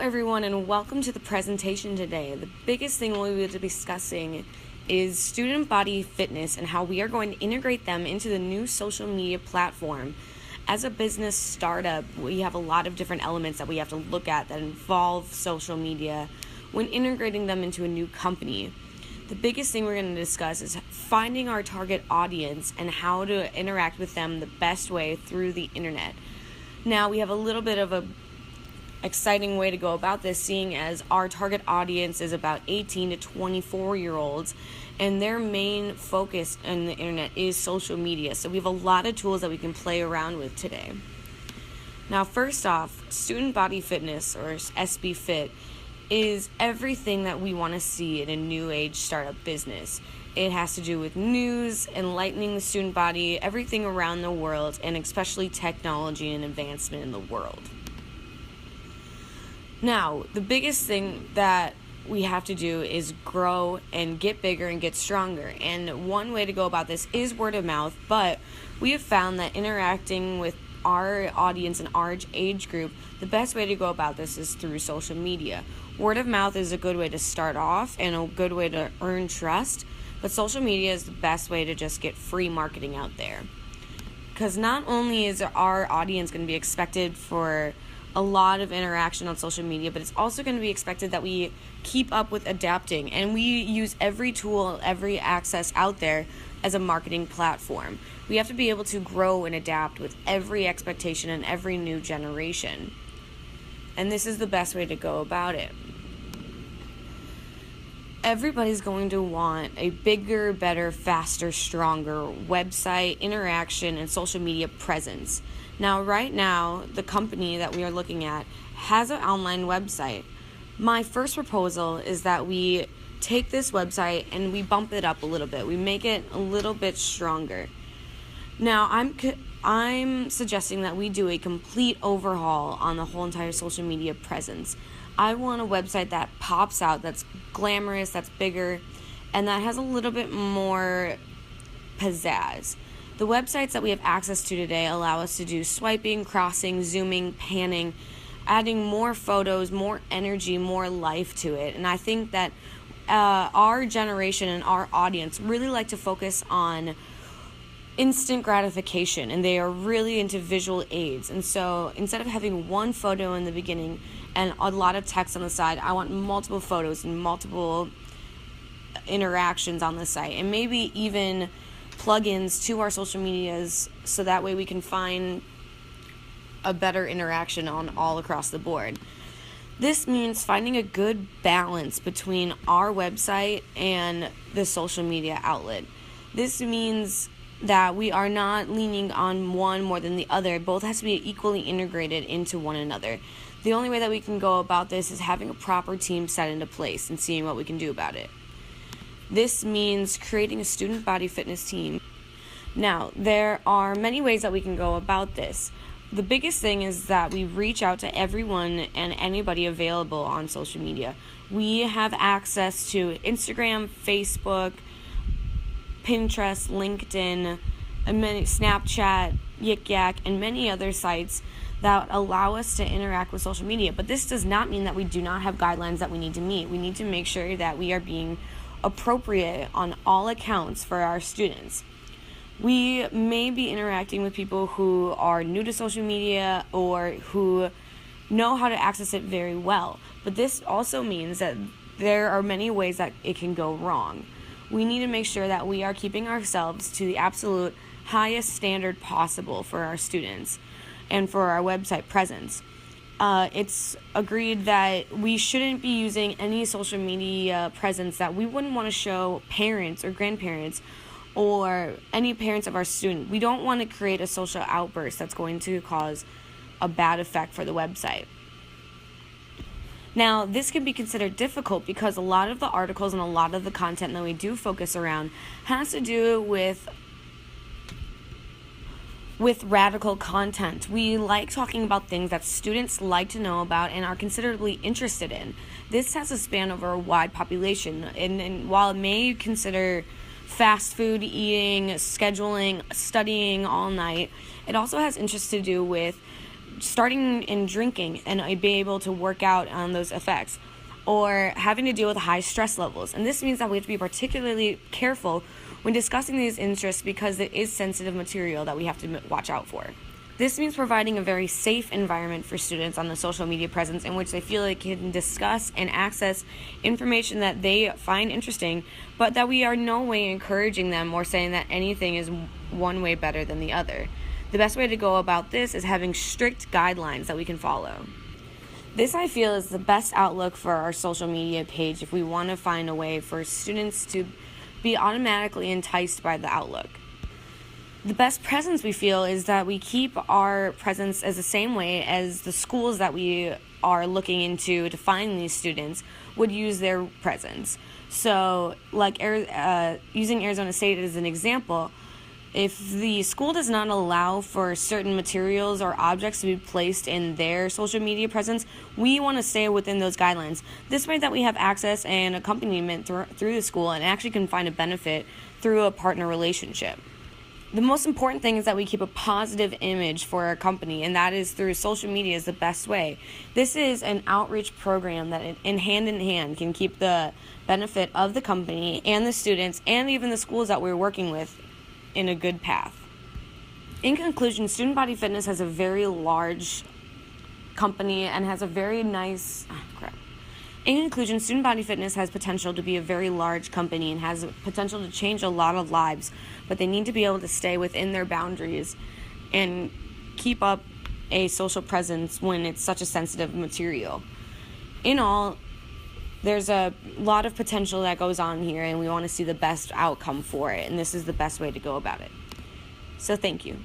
everyone, and welcome to the presentation today. The biggest thing we will be discussing is student body fitness and how we are going to integrate them into the new social media platform. As a business startup, we have a lot of different elements that we have to look at that involve social media when integrating them into a new company. The biggest thing we're going to discuss is finding our target audience and how to interact with them the best way through the internet. Now, we have a little bit of a exciting way to go about this, seeing as our target audience is about 18 to 24-year-olds, and their main focus on the internet is social media. So we have a lot of tools that we can play around with today. Now, first off, student body fitness, or SB Fit, is everything that we want to see in a new age startup business. It has to do with news, enlightening the student body, everything around the world, and especially technology and advancement in the world. Now, the biggest thing that we have to do is grow and get bigger and get stronger. And one way to go about this is word of mouth, but we have found that interacting with our audience and our age group, the best way to go about this is through social media. Word of mouth is a good way to start off and a good way to earn trust, but social media is the best way to just get free marketing out there. Because not only is our audience going to be expected for a lot of interaction on social media, but it's also going to be expected that we keep up with adapting, and we use every tool, every access out there as a marketing platform. We have to be able to grow and adapt with every expectation and every new generation. And this is the best way to go about it. Everybody's going to want a bigger, better, faster, stronger website, interaction, and social media presence. Now, right now, the company that we are looking at has an online website. My first proposal is that we take this website and we bump it up a little bit. We make it a little bit stronger. Now, I'm suggesting that we do a complete overhaul on the whole entire social media presence. I want a website that pops out, that's glamorous, that's bigger, and that has a little bit more pizzazz. The websites that we have access to today allow us to do swiping, crossing, zooming, panning, adding more photos, more energy, more life to it. And I think that our generation and our audience really like to focus on instant gratification, and they are really into visual aids. And so instead of having one photo in the beginning and a lot of text on the side, I want multiple photos and multiple interactions on the site, and maybe even plugins to our social medias, so that way we can find a better interaction on all across the board. This means finding a good balance between our website and the social media outlet. This means that we are not leaning on one more than the other. Both has to be equally integrated into one another. The only way that we can go about this is having a proper team set into place and seeing what we can do about it. This means creating a student body fitness team. Now, there are many ways that we can go about this. The biggest thing is that we reach out to everyone and anybody available on social media. We have access to Instagram, Facebook, Pinterest, LinkedIn, and Snapchat, Yik Yak, and many other sites that allow us to interact with social media. But this does not mean that we do not have guidelines that we need to meet. We need to make sure that we are being appropriate on all accounts for our students. We may be interacting with people who are new to social media or who know how to access it very well, but this also means that there are many ways that it can go wrong. We need to make sure that we are keeping ourselves to the absolute highest standard possible for our students and for our website presence. It's agreed that we shouldn't be using any social media presence that we wouldn't want to show parents or grandparents or any parents of our student. We don't want to create a social outburst that's going to cause a bad effect for the website. Now, this can be considered difficult because a lot of the articles and a lot of the content that we do focus around has to do with radical content. We like talking about things that students like to know about and are considerably interested in. This has a span over a wide population, and while it may consider fast food eating, scheduling, studying all night, it also has interests to do with starting in drinking and be able to work out on those effects, or having to deal with high stress levels. And this means that we have to be particularly careful when discussing these interests because it is sensitive material that we have to watch out for. This means providing a very safe environment for students on the social media presence in which they feel they can discuss and access information that they find interesting, but that we are no way encouraging them or saying that anything is one way better than the other. The best way to go about this is having strict guidelines that we can follow. This, I feel, is the best outlook for our social media page if we want to find a way for students to be automatically enticed by the outlook. The best presence, we feel, is that we keep our presence as the same way as the schools that we are looking into to find these students would use their presence. So, like using Arizona State as an example, if the school does not allow for certain materials or objects to be placed in their social media presence, we want to stay within those guidelines. This way that we have access and accompaniment through the school and actually can find a benefit through a partner relationship. The most important thing is that we keep a positive image for our company, and that is through social media is the best way. This is an outreach program that in hand can keep the benefit of the company and the students and even the schools that we're working with in a good path. In conclusion, Student Body Fitness has a very large company and has a very nice... In conclusion, Student Body Fitness has potential to be a very large company and has potential to change a lot of lives, but they need to be able to stay within their boundaries and keep up a social presence when it's such a sensitive material. In all, there's a lot of potential that goes on here, and we want to see the best outcome for it, and this is the best way to go about it. So thank you.